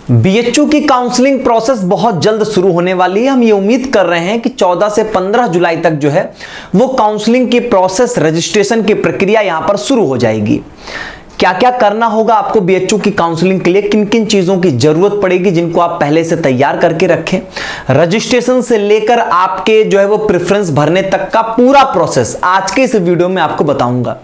BHU की counselling process बहुत जल्द शुरू होने वाली है। हम ये उम्मीद कर रहे हैं कि 14 से 15 जुलाई तक जो है वो काउंसलिंग की प्रोसेस, रजिस्ट्रेशन की प्रक्रिया यहां पर शुरू हो जाएगी। क्या क्या करना होगा आपको बीएचयू की काउंसलिंग के लिए, किन किन चीजों की जरूरत पड़ेगी जिनको आप पहले से तैयार करके रखें, रजिस्ट्रेशन से लेकर आपके जो है वो प्रेफरेंस भरने तक का पूरा प्रोसेस आज के इस वीडियो में आपको बताऊंगा।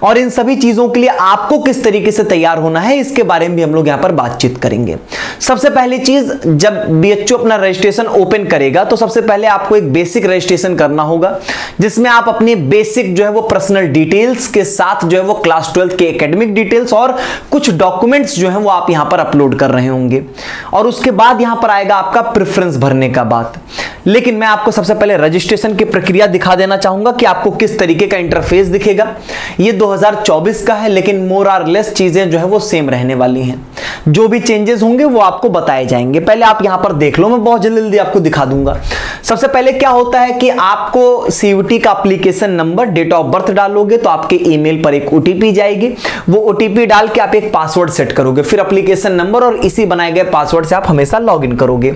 और इन सभी चीजों के लिए आपको किस तरीके से तैयार होना है इसके बारे में भी हम लोग यहां पर बातचीत करेंगे। सबसे पहली चीज, जब बीएचयू अपना रजिस्ट्रेशन ओपन करेगा तो सबसे पहले आपको एक बेसिक रजिस्ट्रेशन करना होगा, जिसमें आप अपनी बेसिक जो है वो पर्सनल डिटेल्स के साथ जो है वो क्लास 12 के एकेडमिक डिटेल्स और कुछ डॉक्यूमेंट्स जो है वो आप यहां पर अपलोड कर रहे होंगे। और उसके बाद यहां पर आएगा आपका प्रेफरेंस भरने का बात। लेकिन मैं आपको सबसे पहले रजिस्ट्रेशन की प्रक्रिया दिखा देना चाहूंगा कि आपको किस तरीके का इंटरफेस दिखेगा। ये 2024 का है, लेकिन मोर और लेस चीजें जो है वो सेम रहने वाली हैं। जो भी चेंजेस होंगे वो आपको बताए जाएंगे। पहले आप यहां पर देख लो, मैं बहुत जल्दी आपको दिखा दूंगा। सबसे पहले क्या होता है कि आपको सीयूटी का application number, date of birth डालोगे तो आपके ईमेल पर एक ओटीपी जाएगी। वो ओटीपी डाल के आप एक पासवर्ड सेट करोगे, फिर एप्लीकेशन नंबर और इसी बनाए गए पासवर्ड से आप हमेशा लॉगिन करोगे।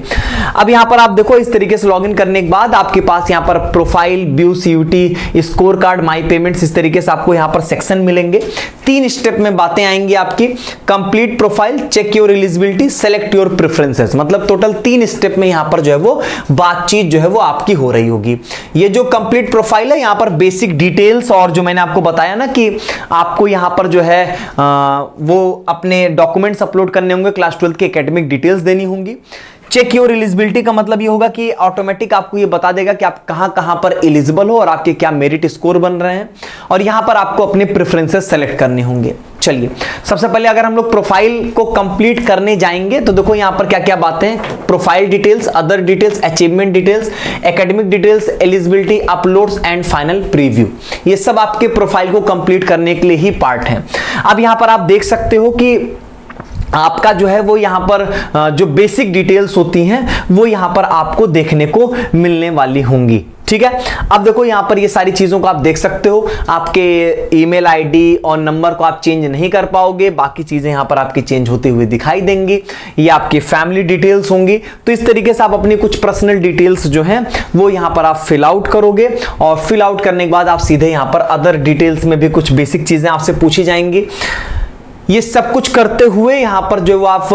अब यहां पर आप देखो, इस तरीके से लॉगिन करने के बाद आपके पास यहां पर profile, view CUT, score card, my payments, इस तरीके से आपको यहां पर सेक्शन मिलेंगे। 3 स्टेप में बातें आएंगी आपकी। Complete profile, check your eligibility, select your preferences. मतलब टोटल 3 स्टेप में यहां पर जो है वो बातचीत जो है वो आपकी हो रही होगी। ये जो कंप्लीट प्रोफाइल है, यहां पर बेसिक डिटेल्स और जो मैंने आपको बताया ना कि आपको यहां पर जो है वो अपने डॉक्यूमेंट्स अपलोड करने होंगे, क्लास 12 की एकेडमिक डिटेल्स देनी होंगी। चेक योर एलिजिबिलिटी का मतलब ये होगा कि ऑटोमेटिक आपको ये बता देगा कि आप कहां पर एलिजिबल हो और आपके क्या मेरिट स्कोर बन रहे हैं। और यहां पर आपको अपने प्रेफरेंसेस सेलेक्ट करने होंगे। चलिए, सबसे पहले अगर हम लोग प्रोफाइल को कंप्लीट करने जाएंगे तो देखो यहां पर क्या क्या बातें, profile details, other details, achievement details, academic details, eligibility, uploads and final preview. ये सब आपके प्रोफाइल को कंप्लीट करने के लिए ही पार्ट है। अब यहां पर आप देख सकते हो कि आपका जो है वो यहां पर जो बेसिक डिटेल्स होती हैं वो यहां पर आपको देखने को मिलने वाली होंगी। ठीक है, अब देखो यहां पर ये सारी चीजों को आप देख सकते हो। आपके ईमेल आईडी और नंबर को आप चेंज नहीं कर पाओगे, बाकी चीजें यहां पर आपकी चेंज होते हुए दिखाई देंगी। ये आपकी फैमिली डिटेल्स होंगी। तो इस तरीके से आप अपनी कुछ पर्सनल डिटेल्स जो हैं वो यहां पर आप फिल आउट करोगे और फिल आउट करने के बाद आप सीधे यहां पर अदर डिटेल्स में भी कुछ बेसिक चीजें आपसे पूछी जाएंगी। ये सब कुछ करते हुए यहां पर जो आप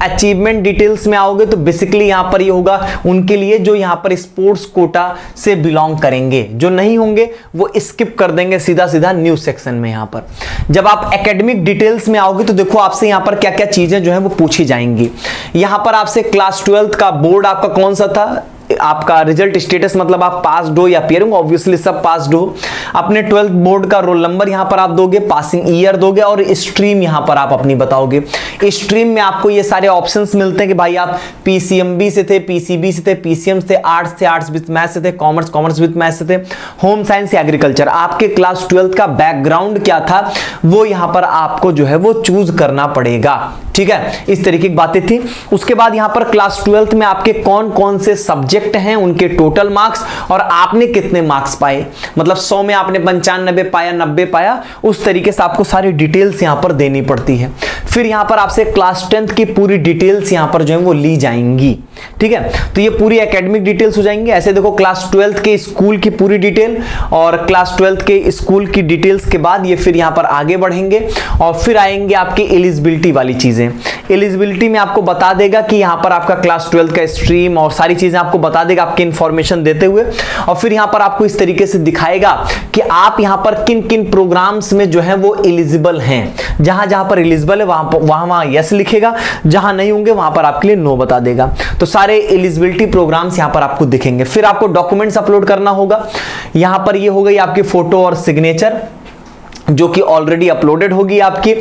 अचीवमेंट डिटेल्स में आओगे तो बेसिकली यहां पर ये होगा उनके लिए जो यहां पर स्पोर्ट्स कोटा से बिलोंग करेंगे। जो नहीं होंगे वो स्किप कर देंगे सीधा सीधा न्यू सेक्शन में। यहां पर जब आप एकेडमिक डिटेल्स में आओगे तो देखो आपसे यहां पर क्या क्या चीजें जो है वो पूछी जाएंगी। यहां पर आपसे क्लास 12 का बोर्ड आपका कौन सा था, आपका रिजल्ट स्टेटस, मतलब आप पास्ड हो या फेल, ऑब्वियसली सब पास्ड हो। अपने 12th बोर्ड का रोल नंबर यहां पर आप दोगे, पासिंग ईयर दोगे और स्ट्रीम यहां पर आप अपनी बताओगे। स्ट्रीम में आपको ये सारे ऑप्शंस मिलते हैं कि भाई आप पीसीएमबी से थे, पीसीबी से थे, पीसीएम से, आर्ट्स विद मैथ से थे, कॉमर्स विद मैथ से थे, होम साइंस या एग्रीकल्चर। आपके क्लास 12 का बैकग्राउंड क्या था वो यहां पर आपको जो है वो चूज करना पड़ेगा। ठीक है, इस तरीके की बातें थी। उसके बाद यहां पर क्लास 12 में आपके कौन कौन से सब्जेक्ट हैं, उनके टोटल मार्क्स और आपने कितने मार्क्स पाए, मतलब 100 में आपने 95 पाया, 90 पाया, उस तरीके से आपको सारी डिटेल्स यहां पर देनी पड़ती है। फिर यहां पर आपसे क्लास 10 की पूरी डिटेल्स यहां पर जो है वो ली जाएंगी। ठीक है, तो ये पूरी एकेडमिक डिटेल्स हो जाएंगी। ऐसे देखो क्लास 12 के स्कूल की पूरी डिटेल और क्लास 12 के स्कूल की डिटेल्स के बाद ये फिर यहां पर आगे बढ़ेंगे और फिर आएंगे आपकी एलिजिबिलिटी वाली चीजें। एलिजिबिलिटी में आपको बता देगा कि यहां पर आपका क्लास 12 का स्ट्रीम और सारी चीजें आपको बता देगा आपकी इंफॉर्मेशन देते हुए। और फिर यहां पर आपको इस तरीके से दिखाएगा कि आप यहां पर किन किन प्रोग्राम्स में जो है वो एलिजिबल हैं। जहां जहां पर एलिजिबल है वहां यस लिखेगा, जहां नहीं होंगे वहां पर आपके लिए नो बता देगा। तो सारे एलिजिबिलिटी प्रोग्राम्स यहां पर आपको दिखेंगे। फिर आपको डॉक्यूमेंट्स अपलोड करना होगा। यहां पर ये हो गई आपकी फोटो और सिग्नेचर जो कि ऑलरेडी अपलोडेड होगी आपकी,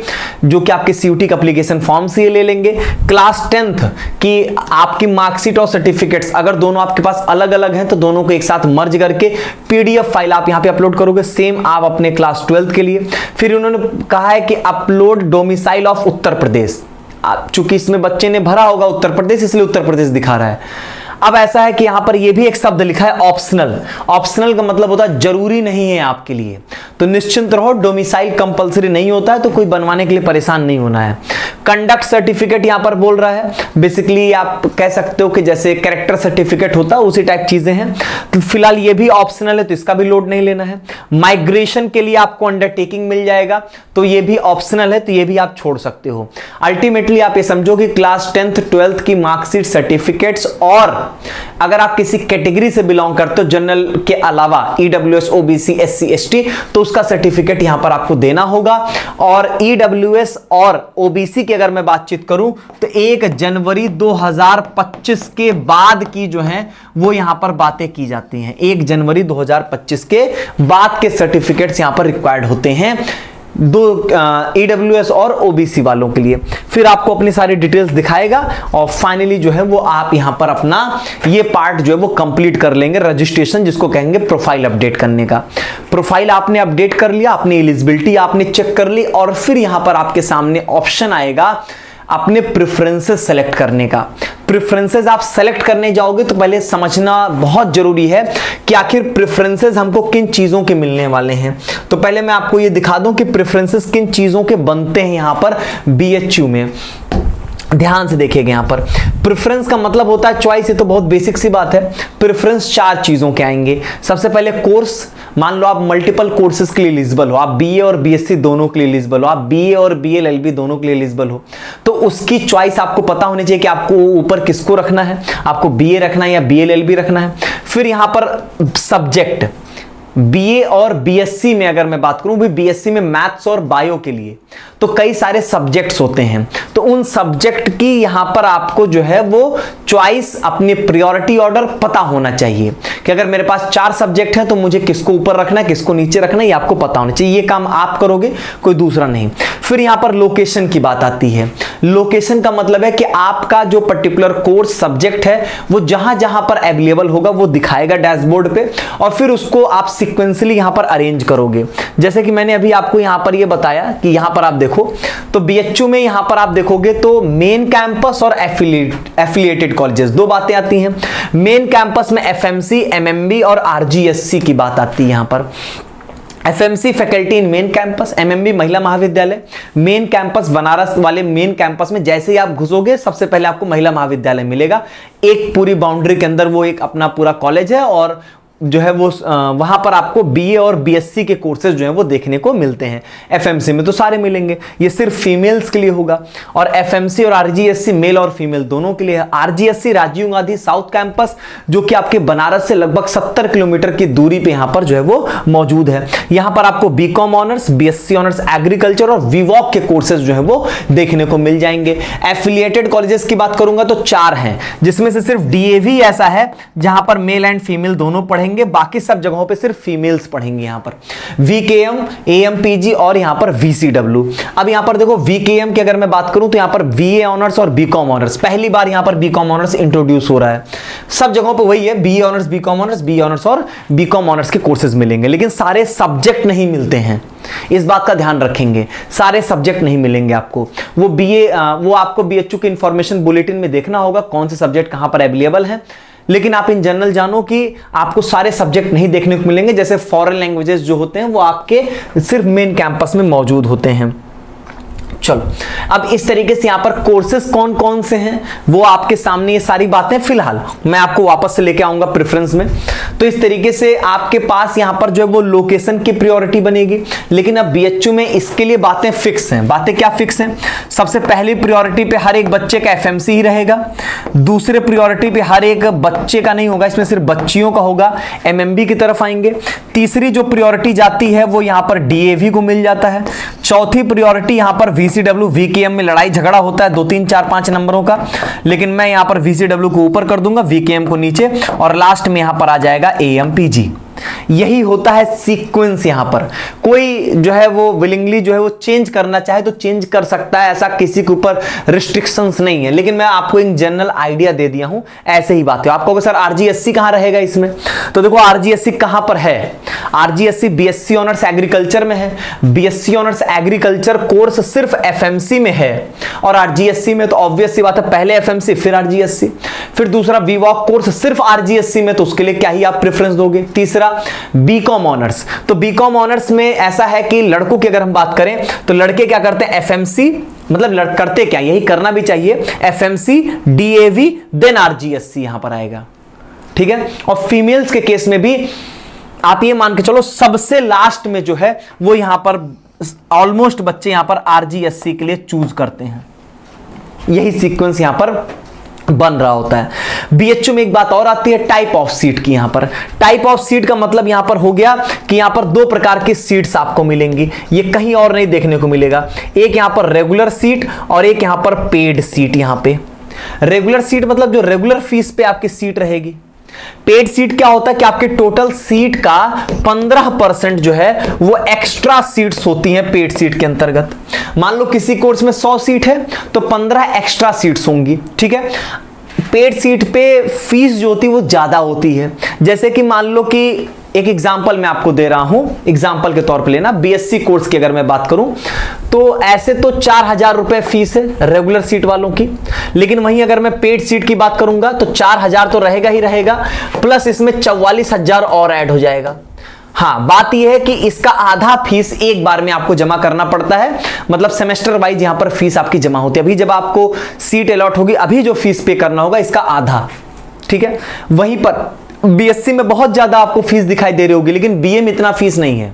जो कि आपके सीयूटी का एप्लीकेशन फॉर्म से ये ले लेंगे। क्लास 10th की आपकी मार्कशीट और सर्टिफिकेट्स अगर दोनों आपके पास अलग अलग हैं तो दोनों को एक साथ मर्ज करके पीडीएफ फाइल आप यहां पे अपलोड करोगे, सेम आप अपने क्लास 12 के लिए। फिर उन्होंने कहा है कि upload domicile of Uttar Pradesh, चूंकि इसमें बच्चे ने भरा होगा उत्तर प्रदेश इसलिए उत्तर प्रदेश दिखा रहा है। अब ऐसा है कि यहां पर यह भी एक शब्द लिखा है ऑप्शनल। ऑप्शनल का मतलब होता है जरूरी नहीं है आपके लिए। तो निश्चिंत रहो, डोमिसाइल कंपलसरी नहीं होता है, तो कोई बनवाने के लिए परेशान नहीं होना है। कंडक्ट सर्टिफिकेट यहां पर बोल रहा है, बेसिकली आप कह सकते हो कि जैसे कैरेक्टर सर्टिफिकेट होता है उसी टाइप चीजें हैं। तो फिलहाल ये भी ऑप्शनल है, तो इसका भी लोड नहीं लेना है। माइग्रेशन के लिए आपको अंडरटेकिंग मिल जाएगा, तो ये भी ऑप्शनल है, तो ये भी आप छोड़ सकते हो। अल्टीमेटली आप ये समझो कि क्लास 10th 12th की मार्कशीट, सर्टिफिकेट्स, और अगर आप किसी कैटेगरी से बिलोंग करते हो जनरल के अलावा, ईडब्ल्यूएस, ओबीसी, एससी, एसटी, तो उसका सर्टिफिकेट यहां पर आपको देना होगा। और ईडब्ल्यूएस और ओबीसी की अगर मैं बातचीत करूं तो 1 जनवरी 2025 के बाद की जो है वो यहां पर बातें की जाती हैं। 1 जनवरी 2025 के बाद के सर्टिफिकेट्स यहां पर रिक्वायर्ड होते हैं दो ईडब्ल्यूएस और ओबीसी वालों के लिए। फिर आपको अपनी सारी डिटेल्स दिखाएगा और फाइनली जो है वो आप यहां पर अपना ये पार्ट जो है वो कंप्लीट कर लेंगे, रजिस्ट्रेशन जिसको कहेंगे प्रोफाइल अपडेट करने का। प्रोफाइल आपने अपडेट कर लिया, अपनी एलिजिबिलिटी आपने चेक कर ली, और फिर यहां पर आपके सामने ऑप्शन आएगा अपने प्रेफरेंसेस सेलेक्ट करने का। प्रेफरेंसेस आप सेलेक्ट करने जाओगे तो पहले समझना बहुत जरूरी है कि आखिर प्रेफरेंसेस हमको किन चीजों के मिलने वाले हैं। तो पहले मैं आपको ये दिखा दूं कि प्रेफरेंसेस किन चीजों के बनते हैं यहां पर बीएचयू में। ध्यान से देखिएगा, यहां पर प्रेफरेंस का मतलब होता है चॉइस। ये तो बहुत बेसिक सी बात है। प्रेफरेंस 4 चीजों के आएंगे। सबसे पहले कोर्स, मान लो आप मल्टीपल कोर्सेज के लिए एलिजिबल हो, आप बीए और बीएससी दोनों के लिए एलिजिबल हो, आप बीए और बीएलएलबी दोनों के लिए एलिजिबल हो, तो उसकी चॉइस आपको पता होनी चाहिए कि आपको ऊपर किसको रखना है, आपको बीए रखना है या बीएलएलबी रखना है। फिर यहां पर सब्जेक्ट, बीए और बीएससी में अगर मैं बात करूं, भी बीएससी में मैथ्स और बायो के लिए तो कई सारे सब्जेक्ट्स होते हैं, तो उन सब्जेक्ट की यहां पर आपको जो है वो चॉइस, अपनी प्रायोरिटी ऑर्डर पता होना चाहिए कि अगर मेरे पास 4 सब्जेक्ट है तो मुझे किसको ऊपर रखना है, किसको नीचे रखना है, ये आपको पता होना चाहिए। ये काम आप करोगे, कोई दूसरा नहीं। फिर यहां पर लोकेशन की बात आती है। लोकेशन का मतलब है कि आपका जो पर्टिकुलर कोर्स सब्जेक्ट है वो जहां जहां पर अवेलेबल होगा वो दिखाएगा डैशबोर्ड पे, और फिर उसको आप सीक्वेंसली यहां पर अरेंज करोगे। जैसे कि मैंने अभी आपको यहां पर ये बताया कि यहां पर आप देखो तो बीएचयू में यहां पर आप देखोगे तो मेन कैंपस और एफिलिएटेड कॉलेजेस, 2 बातें आती हैं। मेन कैंपस में एफएमसी, एमएमबी और आरजीएससी की बात आती है। यहां पर FMC faculty in main campus, MMB महिला महाविद्यालय। मेन कैंपस बनारस वाले मेन कैंपस में जैसे ही आप घुसोगे सबसे पहले आपको महिला महाविद्यालय मिलेगा। एक पूरी बाउंड्री के अंदर वो एक अपना पूरा कॉलेज है, और जो है वो वहां पर आपको बीए और बीएससी के कोर्सेज जो हैं वो देखने को मिलते हैं। एफएमसी में तो सारे मिलेंगे, ये सिर्फ फीमेल्स के लिए होगा, और एफएमसी और आरजीएससी मेल और फीमेल दोनों के लिए है। RGSC Rajiv Gandhi south campus, जो कि आपके बनारस से लगभग 70 किलोमीटर की दूरी पे यहां पर जो है वो मौजूद है। यहां पर आपको BCom honours, BSc honours agriculture और वीवॉक के कोर्सेज जो है वो देखने को मिल जाएंगे। एफिलिएटेड कॉलेजेस की बात करूंगा तो 4 हैं, जिसमें से सिर्फ डीएवी ऐसा है जहां पर मेल एंड फीमेल दोनों पढ़ेंगे, बाकी सब जगहों पे सिर्फ फीमेल्स पढ़ेंगे। यहां पर वीकेएम, एएमपीजी और यहां पर वीसीडब्ल्यू। अब यहां पर देखो वीकेएम की अगर मैं बात करूं तो यहां पर बीए ऑनर्स और बीकॉम ऑनर्स, पहली बार यहां पर बीकॉम ऑनर्स इंट्रोड्यूस हो रहा है। सब जगहों पे वही है, BA honours, BCom honours, BA honours और बीकॉम ऑनर्स के कोर्सेज मिलेंगे, लेकिन सारे सब्जेक्ट नहीं मिलते हैं। इस बात का ध्यान रखेंगे, सारे सब्जेक्ट नहीं मिलेंगे आपको। वो आपको बीएचयू के इंफॉर्मेशन बुलेटिन में देखना होगा कौन से सब्जेक्ट कहां पर अवेलेबल है, लेकिन आप इन जनरल जानो कि आपको सारे सब्जेक्ट नहीं देखने को मिलेंगे। जैसे फॉरेन लैंग्वेजेस जो होते हैं वो आपके सिर्फ मेन कैंपस में मौजूद होते हैं। चलो, अब इस तरीके से यहां पर कोर्सेज कौन कौन से हैं वो आपके सामने, ये सारी बातें फिलहाल मैं आपको वापस से लेके आऊंगा प्रेफरेंस में। तो इस तरीके से आपके पास यहां पर जो है वो लोकेशन की प्रायोरिटी बनेगी, लेकिन अब बीएचयू में इसके लिए बातें फिक्स हैं। बातें क्या फिक्स हैं? सबसे पहली प्रायोरिटी पे हर एक बच्चे का एफएमसी ही रहेगा। दूसरे प्रायोरिटी पे हर एक बच्चे का नहीं होगा, इसमें सिर्फ बच्चियों का होगा, एमएमबी की तरफ आएंगे। तीसरी जो प्रायोरिटी जाती है वो यहां पर डीएवी को मिल जाता है। चौथी प्रायोरिटी यहां पर वीसीडब्ल्यू, वीकेएम में लड़ाई झगड़ा होता है 2 3 4 5 नंबरों का, लेकिन मैं यहां पर वीसीडब्ल्यू को ऊपर कर दूंगा, वीकेएम को नीचे, और लास्ट में यहां पर आ जाएगा एएमपीजी। यही होता है सीक्वेंस। यहां पर कोई जो है वो विलिंगली जो है वो चेंज करना चाहे तो चेंज कर सकता है, ऐसा किसी के ऊपर रिस्ट्रिक्शंस नहीं है, लेकिन मैं आपको एक जनरल आइडिया दे दिया हूं, ऐसे ही बात है। आप कहोगे सर आरजीएससी कहां रहेगा इसमें, तो देखो आरजीएससी कहां पर है। आरजीएससी बीएससी ऑनर्स एग्रीकल्चर में है। बीएससी ऑनर्स एग्रीकल्चर कोर्स सिर्फ एफएमसी में है, और आरजीएससी में तो ऑब्वियस सी बात है, पहले एफएमसी फिर आरजीएससी। फिर दूसरा वीवॉक कोर्स सिर्फ आरजीएससी में, तो उसके लिए क्या ही आप प्रेफरेंस दोगे। तीसरा बीकॉम ऑनर्स। तो बीकॉम ऑनर्स में ऐसा है कि लड़कों की अगर हम बात करें तो लड़के क्या करते हैं, एफएमसी, मतलब करते क्या, यही करना भी चाहिए, एफएमसी, डीएवी, देन आरजीएससी यहां पर आएगा, ठीक है। और फीमेल्स के केस में भी आप ये मान के चलो सबसे लास्ट में जो है वो यहां पर ऑलमोस्ट बच्चे यहां पर आरजीएससी के लिए चूज करते हैं, यही सीक्वेंस यहां पर बन रहा होता है। बीएचयू में एक बात और आती है टाइप ऑफ सीट की। यहां पर टाइप ऑफ सीट का मतलब यहां पर हो गया कि यहां पर दो प्रकार की सीट्स आपको मिलेंगी, ये कहीं और नहीं देखने को मिलेगा। एक यहां पर रेगुलर सीट और एक यहां पर पेड सीट। यहां पे रेगुलर सीट मतलब जो रेगुलर फीस पे आपकी सीट रहेगी। पेड सीट क्या होता है कि आपके टोटल सीट का 15% जो है वो एक्स्ट्रा सीट्स होती हैं पेड सीट के अंतर्गत। मान लो किसी कोर्स में 100 सीट है तो 15 एक्स्ट्रा सीट्स होंगी, ठीक है। पेड सीट पे फीस जो होती है वो ज्यादा होती है। जैसे कि मान लो कि एक एग्जांपल मैं आपको दे रहा हूं, एग्जांपल के तौर पे लेना, बीएससी कोर्स की अगर मैं बात करूं तो ऐसे तो 4000 रुपए फीस है रेगुलर सीट वालों की, लेकिन वहीं अगर मैं पेड सीट की बात करूंगा तो 4000 तो रहेगा ही रहेगा, प्लस इसमें 44,000 और ऐड हो जाएगा। हाँ, बात यह है कि इसका आधा फीस एक बार में आपको जमा करना पड़ता है, मतलब सेमेस्टर वाइज यहां पर फीस आपकी जमा होती है। अभी जब आपको सीट अलॉट होगी अभी जो फीस पे करना होगा इसका आधा, ठीक है। वहीं पर बीएससी में बहुत ज्यादा आपको फीस दिखाई दे रही होगी, लेकिन बीए में इतना फीस नहीं है।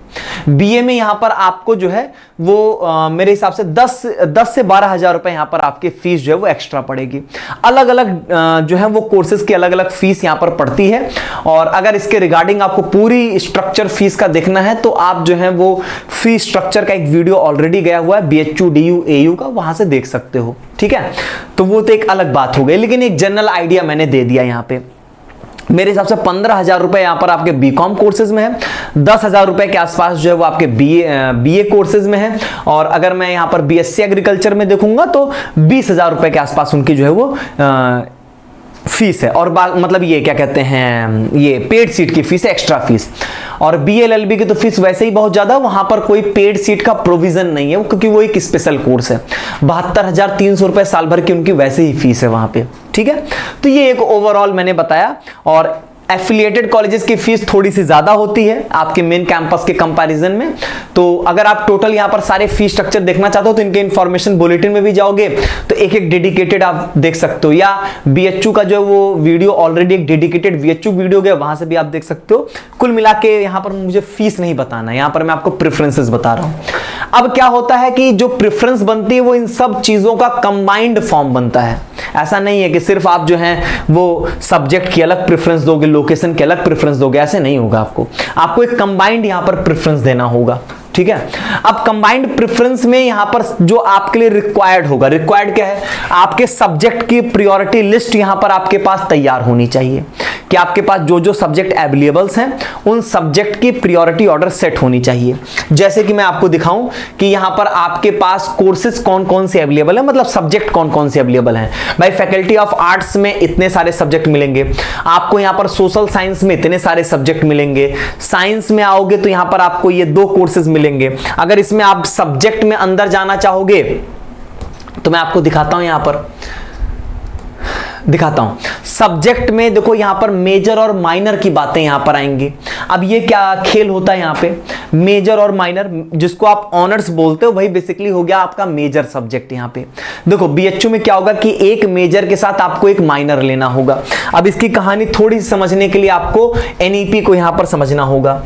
बीए में यहां पर आपको जो है वो मेरे हिसाब से 10 से 12,000 रुपए यहां पर आपकी फीस जो है वो एक्स्ट्रा पड़ेगी। अलग अलग जो है वो कोर्सेज की अलग अलग फीस यहां पर पड़ती है। और अगर इसके रिगार्डिंग आपको पूरी स्ट्रक्चर फीस का देखना है तो आप जो है वो फीस स्ट्रक्चर का एक वीडियो ऑलरेडी गया हुआ है बीएचयू डीयू एयू का, वहां से देख सकते हो, ठीक है। तो वो तो एक अलग बात हो गई, लेकिन एक जनरल आइडिया मैंने दे दिया। यहां पे मेरे हिसाब से 15,000 रुपए यहां पर आपके बीकॉम कोर्सेज में है, 10,000 रुपए के आसपास जो है वो आपके बीए कोर्सेज में है, और अगर मैं यहां पर बीएससी एग्रीकल्चर में देखूंगा तो 20,000 रुपए के आसपास उनकी जो है वो फीस है। और मतलब ये क्या कहते हैं, ये पेड सीट की फीस है, एक्स्ट्रा फीस। और बीएलएलबी की तो फीस वैसे ही बहुत ज्यादा, वहां पर कोई पेड सीट का प्रोविजन नहीं है क्योंकि वो एक स्पेशल कोर्स है। 72,300 रुपए साल भर की उनकी वैसे ही फीस है वहां पे, ठीक है। तो ये एक ओवरऑल मैंने बताया। और एफिलिएटेड कॉलेजेस की फीस थोड़ी सी ज्यादा होती है आपके मेन कैंपस के कंपैरिजन में। तो अगर आप टोटल यहां पर सारे फीस स्ट्रक्चर देखना चाहते हो तो इनके इंफॉर्मेशन बुलेटिन में भी जाओगे तो एक एक डेडिकेटेड आप देख सकते हो, या बीएचयू का जो वो वीडियो ऑलरेडी एक डेडिकेटेड बीएचयू वीडियो गया वहां से भी आप देख सकते हो। कुल मिला के यहां पर मुझे फीस नहीं बताना, यहां पर मैं आपको प्रेफरेंसेस बता रहा हूं। अब क्या होता है कि जो प्रेफरेंस बनती है वो इन सब चीजों का कंबाइंड फॉर्म बनता है। ऐसा नहीं है कि सिर्फ आप जो है वो सब्जेक्ट की अलग प्रेफरेंस दोगे, लोकेशन के अलग प्रेफरेंस दोगे, ऐसे नहीं होगा। आपको एक कंबाइंड यहां पर प्रेफरेंस देना होगा, ठीक है। अब कंबाइंड प्रेफरेंस में यहां पर जो आपके लिए रिक्वायर्ड होगा, रिक्वायर्ड क्या है, आपके सब्जेक्ट की प्रायोरिटी लिस्ट यहां पर आपके पास तैयार होनी चाहिए कि आपके पास जो जो सब्जेक्ट अवेलेबल्स हैं उन सब्जेक्ट की प्रायोरिटी ऑर्डर सेट होनी चाहिए। जैसे कि मैं आपको दिखाऊं कि यहां पर आपके पास कोर्सेज कौन कौन से अवेलेबल है, मतलब सब्जेक्ट कौन कौन से अवेलेबल हैं। भाई फैकल्टी ऑफ आर्ट्स में इतने सारे सब्जेक्ट मिलेंगे आपको, यहां पर सोशल साइंस में इतने सारे सब्जेक्ट मिलेंगे, साइंस में आओगे तो यहां पर आपको ये 2 कोर्सेज मिलेंगे। अगर इसमें आप सब्जेक्ट में अंदर जाना चाहोगे तो मैं आपको दिखाता हूं, यहां पर दिखाता हूं सब्जेक्ट में। देखो यहां पर मेजर और माइनर की बातें यहां पर आएंगी। अब ये क्या खेल होता है यहां पे, मेजर और माइनर, जिसको आप ऑनर्स बोलते हो वही बेसिकली हो गया आपका मेजर सब्जेक्ट। यहां पे देखो बीएचयू में क्या होगा कि एक मेजर के साथ आपको एक माइनर लेना होगा। अब इसकी कहानी थोड़ी समझने के लिए आपको एनईपी को यहां पर समझना होगा।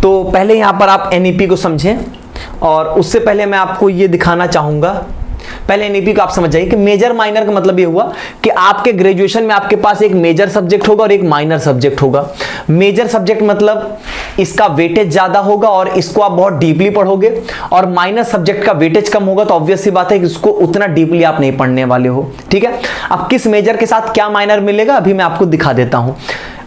तो पहले यहां पर आप एनईपी को समझें, और उससे पहले मैं आपको ये दिखाना चाहूंगा, पहले एनईपी को आप समझ जाइए कि मेजर माइनर का मतलब ये हुआ कि आपके ग्रेजुएशन में आपके पास एक मेजर सब्जेक्ट होगा और एक माइनर सब्जेक्ट होगा। मेजर सब्जेक्ट मतलब इसका वेटेज ज्यादा होगा और इसको आप बहुत डीपली पढ़ोगे, और माइनर सब्जेक्ट का वेटेज कम होगा तो ऑब्वियस सी बात है कि इसको उतना डीपली आप नहीं पढ़ने वाले हो, ठीक है। अब किस मेजर के साथ क्या माइनर मिलेगा अभी मैं आपको दिखा देता हूं।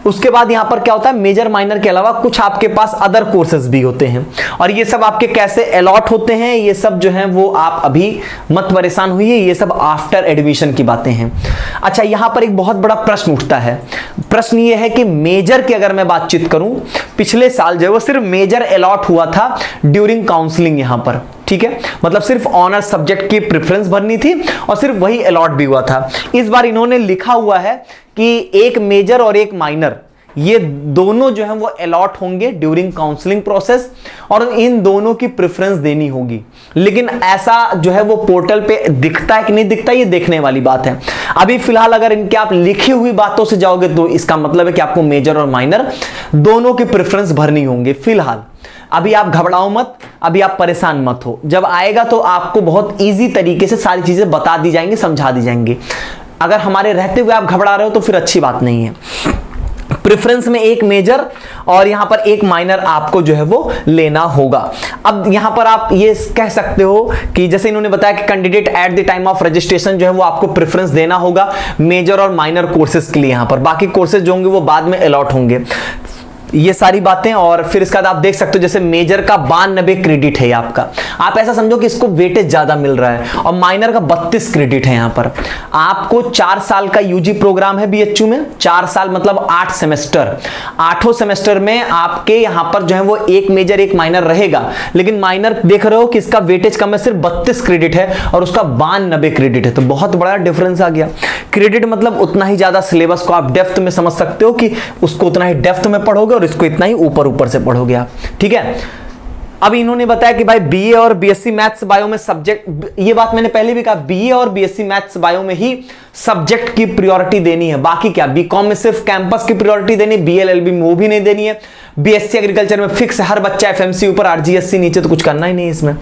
उसके बाद यहां पर क्या होता है, मेजर माइनर के अलावा कुछ आपके पास अदर कोर्सेज भी होते हैं, और ये सब आपके कैसे अलॉट होते हैं ये सब जो है वो आप अभी मत परेशान हुई, ये सब आफ्टर एडमिशन की बातें हैं। अच्छा, यहां पर एक बहुत बड़ा प्रश्न उठता है। प्रश्न ये है कि मेजर की अगर मैं बातचीत करूं, पिछले साल जो है वो सिर्फ मेजर अलॉट हुआ था ड्यूरिंग काउंसलिंग यहां पर, ठीक है। मतलब सिर्फ ऑनर्स सब्जेक्ट की प्रेफरेंस भरनी थी और सिर्फ वही अलॉट भी हुआ था। इस बार इन्होंने लिखा हुआ है कि एक मेजर और एक माइनर ये दोनों जो है वो अलॉट होंगे ड्यूरिंग काउंसलिंग प्रोसेस और इन दोनों की प्रेफरेंस देनी होगी। लेकिन ऐसा जो है वो पोर्टल पे दिखता है कि नहीं दिखता, ये देखने वाली बात है। अभी फिलहाल अगर इनके आप लिखी हुई बातों से जाओगे तो इसका मतलब है कि आपको मेजर और माइनर दोनों की प्रेफरेंस भरनी होंगे। फिलहाल अभी आप घबराओ मत, अभी आप परेशान मत हो, जब आएगा तो आपको बहुत ईजी तरीके से सारी चीजें बता दी जाएंगी, समझा दी जाएंगी। अगर हमारे रहते हुए आप घबरा रहे हो तो फिर अच्छी बात नहीं है। प्रेफरेंस में एक मेजर और यहां पर एक माइनर आपको जो है वो लेना होगा। अब यहां पर आप ये कह सकते हो कि जैसे इन्होंने बताया कि candidate at the time of registration जो है वो आपको प्रेफरेंस देना होगा मेजर और माइनर कोर्सेज के लिए। यहां पर बाकी कोर्सेज जो होंगे वो बाद में अलॉट होंगे, ये सारी बातें। और फिर इसके बाद आप देख सकते हो जैसे मेजर का 92 क्रेडिट है आपका, आप ऐसा समझो कि इसको वेटेज ज्यादा मिल रहा है, और माइनर का 32 क्रेडिट है। यहां पर आपको 4 साल का यूजी प्रोग्राम है बीएचयू में, 4 साल मतलब 8 सेमेस्टर, 8 सेमेस्टर में आपके यहां पर जो है वो एक मेजर एक माइनर रहेगा। लेकिन माइनर देख रहे हो कि इसका वेटेज कम है, सिर्फ 32 क्रेडिट है और उसका 92 क्रेडिट है, तो बहुत बड़ा डिफरेंस आ गया। क्रेडिट मतलब उतना ही ज्यादा सिलेबस को आप डेप्थ में समझ सकते हो कि उसको उतना ही डेप्थ में पढ़ोगे और इसको इतना ही ऊपर से पढ़ोगे आप, ठीक है। अब इन्होंने बताया कि भाई बीए और बीएससी मैथ्स बायो में सब्जेक्ट, ये बात मैंने पहले भी कहा, बीए और बीएससी मैथ्स बायो में ही सब्जेक्ट की प्रायोरिटी देनी है। बाकी क्या बीकॉम में सिर्फ कैंपस की प्रायोरिटी देनी, बीएलएलबी में वो भी नहीं देनी है। बीएससी एग्रीकल्चर में फिक्स हर बच्चा एफएमसी ऊपर आरजीएससी नीचे, तो कुछ करना ही नहीं इसमें।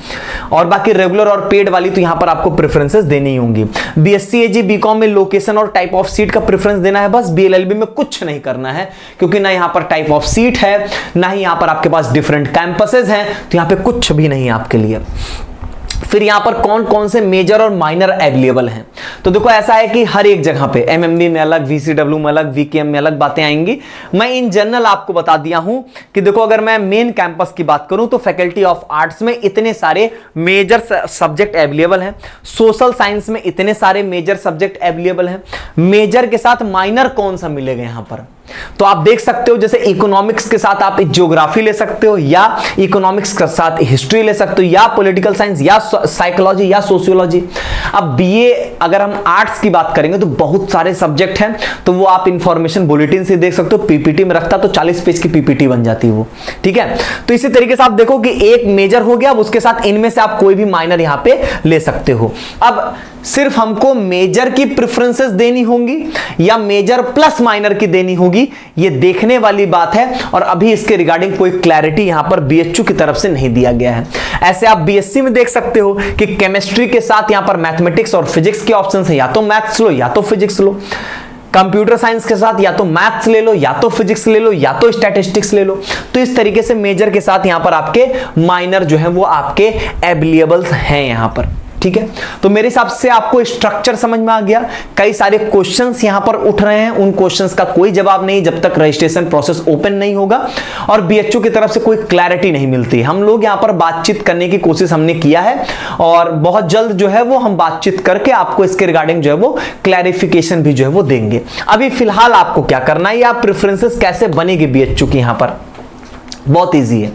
और बाकी रेगुलर और पेड वाली तो यहां पर आपको प्रेफरेंसेस देनी होंगी। बीएससी एजी बीकॉम में लोकेशन और टाइप ऑफ सीट का प्रेफरेंस देना है बस, बीएलएलबी में कुछ नहीं करना है, क्योंकि ना यहां पर टाइप ऑफ सीट है, ना ही यहां पर आपके पास डिफरेंट कैंपसेस हैं, तो यहां पे कुछ भी नहीं है आपके लिए। फिर यहां पर कौन कौन से मेजर और माइनर अवेलेबल हैं, तो देखो ऐसा है कि हर एक जगह पे एमएमबी में अलग, वीसीडब्ल्यू में अलग, वीकेएम में अलग बातें आएंगी। मैं इन जनरल आपको बता दिया हूं कि देखो अगर मैं मेन कैंपस की बात करूं तो फैकल्टी ऑफ आर्ट्स में इतने सारे मेजर सब्जेक्ट अवेलेबल हैं, सोशल साइंस में इतने सारे मेजर सब्जेक्ट अवेलेबल हैं। मेजर के साथ माइनर कौन सा मिलेगा यहां पर, तो आप देख सकते हो जैसे इकोनॉमिक्स के साथ आप ज्योग्राफी ले सकते हो, या इकोनॉमिक्स के साथ हिस्ट्री ले सकते हो, या पॉलिटिकल साइंस, या साइकोलॉजी, या सोशियोलॉजी। अब बीए अगर हम आर्ट्स की बात करेंगे तो बहुत सारे सब्जेक्ट हैं, तो वो आप इंफॉर्मेशन बुलेटिन से देख सकते हो, पीपीटी में रखता तो 40 पेज की पीपीटी बन जाती है वो, ठीक है। तो इसी तरीके से आप देखो कि एक मेजर हो गया, अब उसके साथ इनमें से आप कोई भी माइनर यहां पे ले सकते हो। अब सिर्फ हमको मेजर की प्रेफरेंसेस देनी होंगी या मेजर प्लस माइनर की देनी होगी, ये देखने वाली बात है। और अभी इसके रिगार्डिंग कोई क्लैरिटी यहां पर बीएचयू की तरफ से नहीं दिया गया है। ऐसे आप बीएससी में देख सकते हो कि केमिस्ट्री के साथ यहां पर मैथमेटिक्स और फिजिक्स के ऑप्शन है, या तो मैथ्स लो या तो फिजिक्स लो। कंप्यूटर साइंस के साथ या तो मैथ्स ले लो, या तो फिजिक्स ले लो, या तो स्टैटिस्टिक्स ले लो। तो इस तरीके से मेजर के साथ यहां पर आपके माइनर जो है वो आपके अवेलेबल हैं यहां पर, ठीक है। तो मेरे हिसाब से आपको स्ट्रक्चर समझ में आ गया। कई सारे क्वेश्चंस यहां पर उठ रहे हैं, उन क्वेश्चंस का कोई जवाब नहीं जब तक रजिस्ट्रेशन प्रोसेस ओपन नहीं होगा और बीएचयू की तरफ से कोई क्लैरिटी नहीं मिलती। हम लोग यहां पर बातचीत करने की कोशिश हमने किया है और बहुत जल्द जो है वो हम बातचीत करके आपको इसके रिगार्डिंग जो है वो क्लैरिफिकेशन भी जो है वो देंगे। अभी फिलहाल आपको क्या करना है, या प्रेफरेंसेस कैसे बनेगी बीएचयू की, यहां पर बहुत इजी है।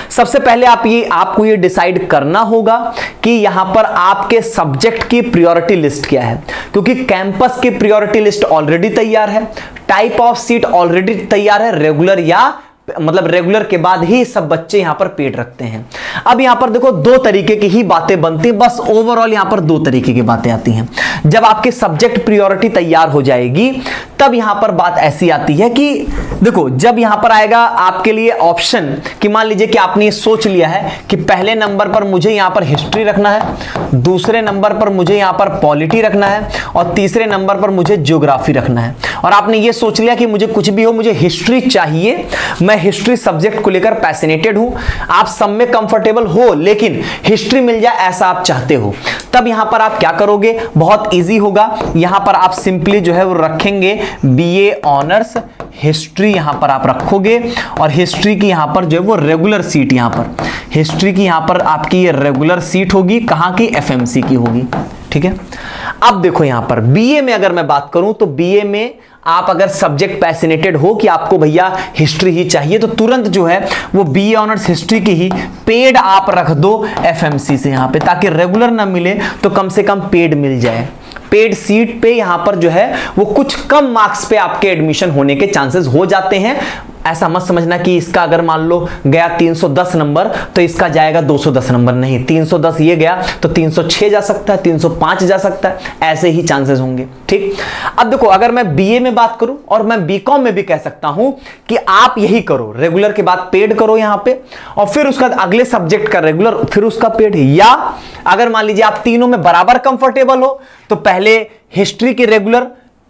सबसे पहले आपको ये डिसाइड करना होगा कि यहां पर आपके सब्जेक्ट की प्रायोरिटी लिस्ट क्या है, क्योंकि कैंपस की प्रायोरिटी लिस्ट ऑलरेडी तैयार है, टाइप ऑफ सीट ऑलरेडी तैयार है, रेगुलर या मतलब रेगुलर के बाद ही सब बच्चे यहां पर पेड रखते हैं। अब यहां पर देखो दो तरीके की ही बातें बनती हैं, बस ओवरऑल यहां पर दो तरीके की बातें आती हैं। जब आपकी सब्जेक्ट प्रायोरिटी तैयार हो जाएगी तब यहां पर बात ऐसी आती है कि देखो जब यहां पर आएगा आपके लिए ऑप्शन कि मान लीजिए कि आपने ये सोच लिया है कि पहले नंबर पर मुझे यहां पर हिस्ट्री रखना है, दूसरे नंबर पर मुझे यहां पर पॉलिटी रखना है और तीसरे नंबर पर मुझे ज्योग्राफी रखना है, और आपने ये सोच लिया कि मुझे कुछ भी हो मुझे हिस्ट्री चाहिए, मैं हिस्ट्री सब्जेक्ट को लेकर पैशनेटेड हूं, आप सब में कंफर्टेबल हो लेकिन हिस्ट्री मिल जाए ऐसा आप चाहते हो, तब यहां पर आप क्या करोगे, बहुत इजी होगा। यहां पर आप सिंपली जो है वो रखेंगे बीए ऑनर्स हिस्ट्री, यहां पर आप रखोगे और हिस्ट्री की यहां पर जो है वो रेगुलर सीट, यहां पर हिस्ट्री की यहां पर आपकी ये रेगुलर सीट होगी, कहां की, एफएमसी की होगी, ठीक है। अब देखो यहां पर बीए में अगर मैं बात करूं तो बीए में आप अगर सब्जेक्ट पैशनेटेड हो कि आपको भैया हिस्ट्री ही चाहिए तो तुरंत जो है वो बीए ऑनर्स हिस्ट्री की ही पेड आप रख दो एफएमसी से यहां पे, ताकि रेगुलर ना मिले तो कम से कम पेड मिल जाए, पेड सीट पे यहां पर जो है वो कुछ कम मार्क्स पे आपके एडमिशन होने के चांसेस हो जाते हैं। ऐसा मत समझना कि इसका अगर मान लो गया 310 नंबर तो इसका जाएगा 210 नंबर, नहीं, 310 ये गया तो 306 जा सकता है, 305 जा सकता है, ऐसे ही चांसेस होंगे। ठीक, अब देखो अगर मैं बीए में बात करूं और मैं बीकॉम में भी कह सकता हूं कि आप यही करो, रेगुलर के बाद पेड करो यहां पे, और फिर उसका अगले सब्जेक्ट का रेगुलर फिर उसका पेड, या अगर मान लीजिए आप तीनों में बराबर कंफर्टेबल हो तो पहले हिस्ट्री की रेगुलर,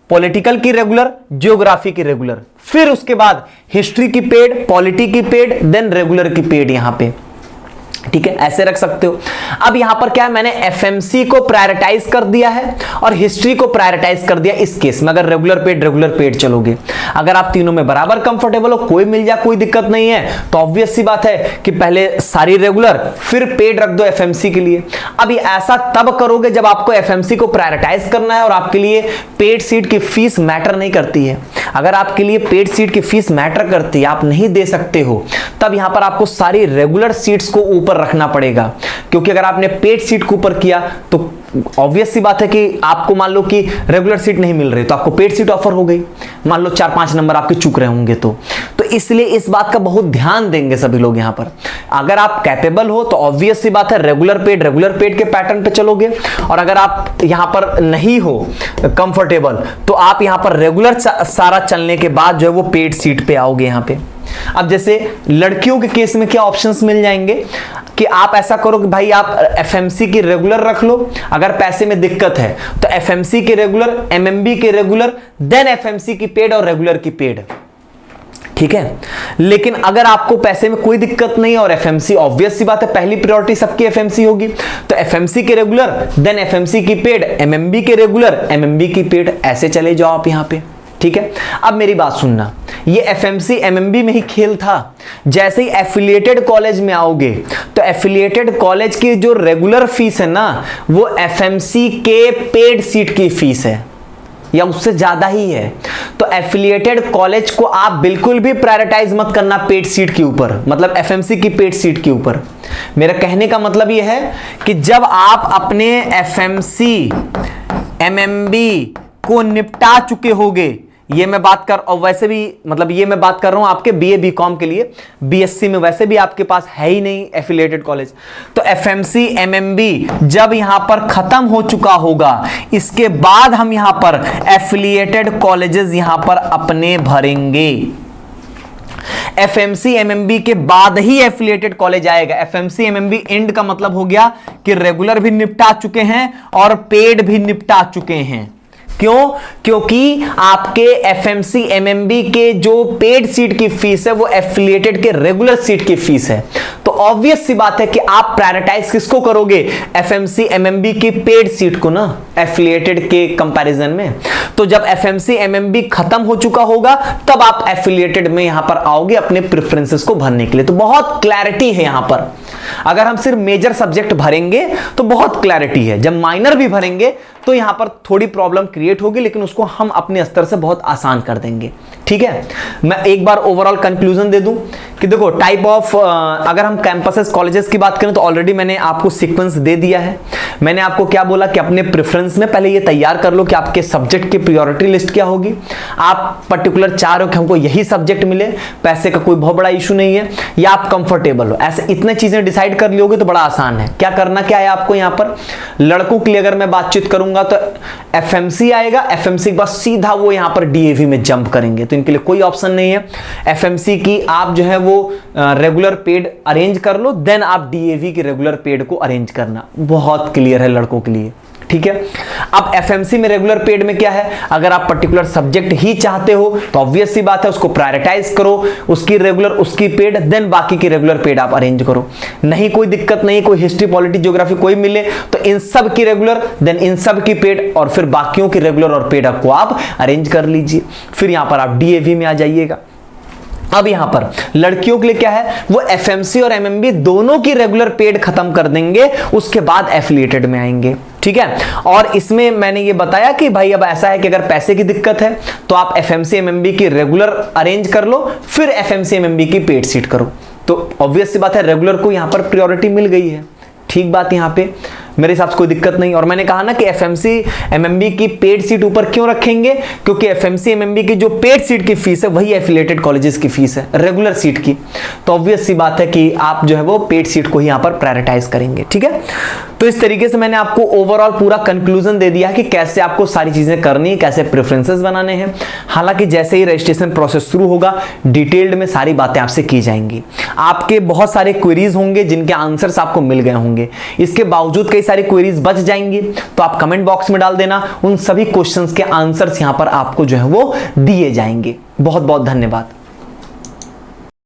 पॉलिटिकल की रेगुलर, ज्योग्राफी की रेगुलर, फिर उसके बाद हिस्ट्री की पेड, पॉलिटी की पेड, देन रेगुलर की पेड यहां पे। ठीक है, ऐसे रख सकते हो। अब यहां पर क्या है, मैंने एफएमसी को प्रायोरिटाइज कर दिया है और हिस्ट्री को प्रायोरिटाइज कर दिया इस केस में। अगर रेगुलर पेड चलोगे, अगर आप तीनों में बराबर कंफर्टेबल हो, कोई मिल जाए कोई दिक्कत नहीं है, तो ऑब्वियस सी बात है कि पहले सारी रेगुलर फिर पेड रख दो एफएमसी के लिए। अब ये ऐसा तब करोगे जब आपको एफएमसी को प्रायोरिटाइज करना है और आपके लिए पेड सीट की फीस मैटर नहीं करती है। अगर आपके लिए पेड सीट की फीस मैटर करती है, आप नहीं दे सकते हो, तब यहां पर आपको सारी रेगुलर सीट्स को ऊपर रखना पड़ेगा, क्योंकि अगर आपने पेड सीट को ऊपर किया तो ऑब्वियस सी बात है कि आपको मान लो कि रेगुलर सीट नहीं मिल रही तो आपको पेड सीट ऑफर हो गई, मान लो 4-5 नंबर आपके चूक रहे होंगे तो इसलिए इस बात का बहुत ध्यान देंगे सभी लोग यहां पर। अगर आप कैपेबल हो तो ऑब्वियस सी बात है रेगुलर पेड के पैटर्न पे चलोगे, और अगर आप यहां पर नहीं हो कंफर्टेबल तो आप यहां पर रेगुलर सारा चलने के बाद जो है वो पेड सीट पे आओगे यहां पे। अब जैसे लड़कियों के केस में क्या ऑप्शंस मिल जाएंगे कि आप ऐसा करो कि भाई आप एफएमसी की रेगुलर रख लो, अगर पैसे में दिक्कत है तो एफएमसी की रेगुलर, एमएमबी की रेगुलर, देन एफएमसी की पेड और रेगुलर की पेड। ठीक है, लेकिन अगर आपको पैसे में कोई दिक्कत नहीं है और एफएमसी, ऑब्वियस सी बात है पहली प्रायोरिटी सबकी एफएमसी होगी, तो एफएमसी के रेगुलर, देन एफएमसी की पेड, एमएमबी के रेगुलर, एमएमबी की पेड, ऐसे चले जाओ आप यहां पे। ठीक है, अब मेरी बात सुनना, ये एफएमसी एमएमबी में ही खेल था। जैसे ही एफिलिएटेड कॉलेज में आओगे तो एफिलिएटेड कॉलेज की जो रेगुलर फीस है ना, वो एफएमसी के पेड सीट की फीस है या उससे ज्यादा ही है। तो एफिलिएटेड कॉलेज को आप बिल्कुल भी प्रायोरिटाइज मत करना पेड सीट के ऊपर, मतलब एफएमसी की पेड सीट के ऊपर। मेरा कहने का मतलब यह है कि जब आप अपने एफएमसी एमएमबी को निपटा चुके होगे, ये मैं बात कर, और वैसे भी मतलब ये मैं बात कर रहा हूं आपके बीए बीकॉम के लिए, बीएससी में वैसे भी आपके पास है ही नहीं एफिलिएटेड कॉलेज, तो एफएमसी एमएमबी जब यहां पर खत्म हो चुका होगा, इसके बाद हम यहां पर एफिलिएटेड कॉलेजेस यहां पर अपने भरेंगे। एफएमसी एमएमबी के बाद ही एफिलिएटेड कॉलेज आएगा। एफएमसी एमएमबी एंड का मतलब हो गया कि रेगुलर भी निपटा चुके हैं और पेड भी निपटा चुके हैं। क्यों? क्योंकि आपके एफएमसी एमएमबी के जो पेड सीट की फीस है वो एफिलिएटेड के रेगुलर सीट की फीस है। तो ऑब्वियस सी बात है कि आप प्रायोरिटाइज किसको करोगे? एफएमसी एमएमबी की पेड सीट को ना, एफिलिएटेड के कंपैरिजन में। तो जब एफएमसी एमएमबी खत्म हो चुका होगा तब आप एफिलिएटेड में यहां पर आओगे अपने प्रेफरेंसेस को भरने के लिए। तो बहुत क्लैरिटी है यहां पर। अगर हम सिर्फ मेजर सब्जेक्ट भरेंगे तो बहुत क्लैरिटी है, जब माइनर भी भरेंगे तो यहां पर थोड़ी प्रॉब्लम क्रिएट होगी, लेकिन उसको हम अपने स्तर से बहुत आसान कर देंगे। ठीक है, मैं एक बार ओवरऑल कंक्लूजन दे दूं कि देखो टाइप ऑफ, अगर हम कैंपसेस कॉलेजेस की बात करें तो ऑलरेडी मैंने आपको सीक्वेंस दे दिया है। मैंने आपको क्या बोला कि अपने प्रेफरेंस में पहले ये तैयार कर लो कि आपके सब्जेक्ट की प्रायोरिटी लिस्ट क्या होगी। आप पर्टिकुलर चाह रहे हो कि हमको यही सब्जेक्ट मिले, पैसे का कोई बहुत बड़ा इशू नहीं है, या आप कंफर्टेबल हो, ऐसे इतने चीजें डिसाइड कर लियोगे तो बड़ा आसान है। क्या करना क्या है आपको यहां पर? लड़कों के लिए अगर मैं बातचीत करूंगा तो एफएमसी आएगा, एफएमसी के बाद सीधा वो यहां पर डीएवी में जंप करेंगे, तो इनके लिए कोई ऑप्शन नहीं है। एफएमसी की आप जो है वो रेगुलर पेड अरेंज कर लो, देन आप डीएवी की रेगुलर पेड को अरेंज करना। बहुत क्लियर है लड़कों के लिए। ठीक है, अब एफएमसी में रेगुलर पेड में क्या है, अगर आप पर्टिकुलर सब्जेक्ट ही चाहते हो तो ऑब्वियस सी बात है उसको प्रायोरिटाइज करो, उसकी रेगुलर उसकी पेड, देन बाकी की रेगुलर पेड आप अरेंज करो। नहीं कोई दिक्कत नहीं, कोई हिस्ट्री पॉलिटी ज्योग्राफी कोई मिले तो इन सब की रेगुलर, देन इन सब की पेड, और फिर बाकियों की रेगुलर और पेड आपको आप अरेंज कर लीजिए। फिर यहां पर आप डीएवी में आ जाइएगा। अब यहां पर लड़कियों के लिए क्या है, वो एफएमसी और एमएमबी दोनों की रेगुलर पेड खत्म कर देंगे, उसके बाद एफिलिएटेड में आएंगे। ठीक है, और इसमें मैंने ये बताया कि भाई अब ऐसा है कि अगर पैसे की दिक्कत है तो आप एफएमसी एमएमबी की रेगुलर अरेंज कर लो, फिर एफएमसी एमएमबी की पेड सीट करो। तो ऑब्वियस सी बात है रेगुलर को यहां पर प्रायोरिटी मिल गई है। ठीक बात यहां पे मेरे हिसाब से कोई दिक्कत नहीं। और मैंने कहा ना कि एफएमसी एमएमबी की पेड सीट ऊपर क्यों रखेंगे, क्योंकि एफएमसी एमएमबी की जो पेड सीट की फीस है वही एफिलिएटेड कॉलेजेस की फीस है रेगुलर सीट की। तो ऑब्वियस सी बात है कि आप जो है वो पेड सीट को ही यहां पर प्रायोरिटाइज करेंगे। ठीक है, तो इस तरीके से मैंने आपको ओवरऑल पूरा कंक्लूजन दे दिया कि कैसे आपको सारी चीजें करनी है, कैसे प्रेफरेंसेस बनाने हैं। हालांकि जैसे ही रजिस्ट्रेशन प्रोसेस शुरू होगा डिटेल्ड में सारी बातें आपसे की जाएंगी। आपके बहुत सारे क्वेरीज होंगे जिनके आंसर्स आपको मिल गए होंगे, इसके बावजूद कई सारी क्वेरीज बच जाएंगी, तो आप कमेंट बॉक्स में डाल देना, उन सभी क्वेश्चंस के आंसर्स यहां पर आपको जो है वो दिए जाएंगे। बहुत बहुत धन्यवाद।